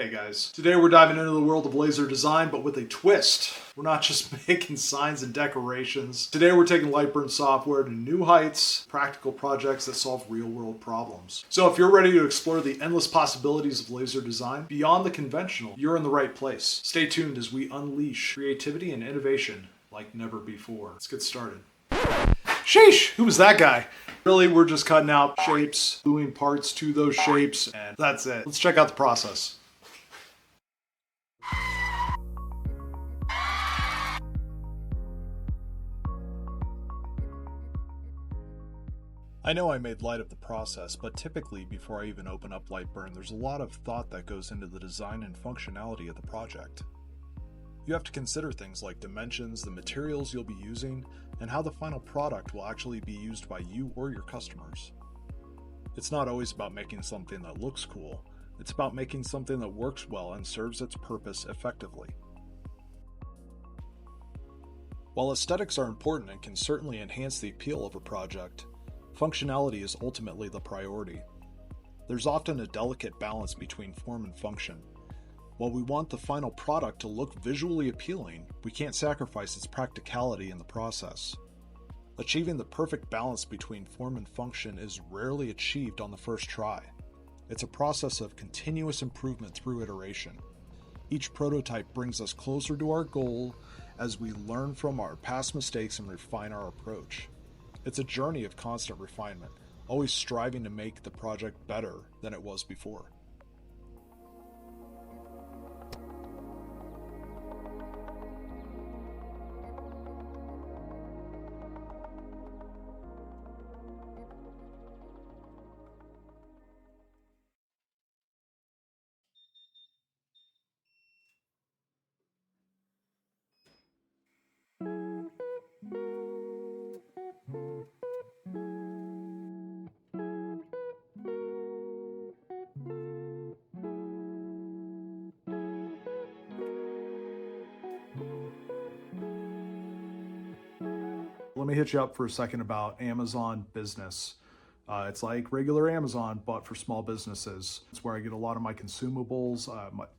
Hey guys, today we're diving into the world of laser design, but with a twist. We're not just making signs and decorations. Today we're taking Lightburn software to new heights, practical projects that solve real-world problems. So if you're ready to explore the endless possibilities of laser design beyond the conventional, you're in the right place. Stay tuned as we unleash creativity and innovation like never before. Let's get started. Sheesh! Who was that guy? Really, we're just cutting out shapes, gluing parts to those shapes, and that's it. Let's check out the process. I know I made light of the process, but typically before I even open up Lightburn, there's a lot of thought that goes into the design and functionality of the project. You have to consider things like dimensions, the materials you'll be using, and how the final product will actually be used by you or your customers. It's not always about making something that looks cool, it's about making something that works well and serves its purpose effectively. While aesthetics are important and can certainly enhance the appeal of a project, functionality is ultimately the priority. There's often a delicate balance between form and function. While we want the final product to look visually appealing, we can't sacrifice its practicality in the process. Achieving the perfect balance between form and function is rarely achieved on the first try. It's a process of continuous improvement through iteration. Each prototype brings us closer to our goal as we learn from our past mistakes and refine our approach. It's a journey of constant refinement, always striving to make the project better than it was before. Let me hit you up for a second about Amazon Business. It's like regular Amazon, but for small businesses. It's where I get a lot of my consumables,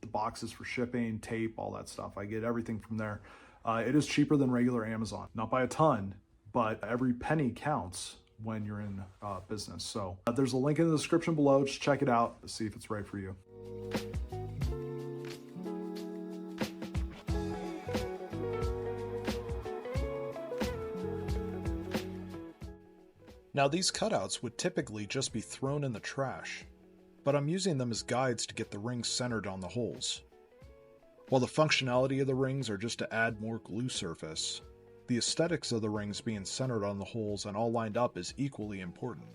the boxes for shipping, tape, all that stuff. I get everything from there. It is cheaper than regular Amazon, not by a ton, but every penny counts when you're in business. So there's a link in the description below. Just check it out, see if it's right for you. Now these cutouts would typically just be thrown in the trash, but I'm using them as guides to get the rings centered on the holes. While the functionality of the rings are just to add more glue surface, the aesthetics of the rings being centered on the holes and all lined up is equally important.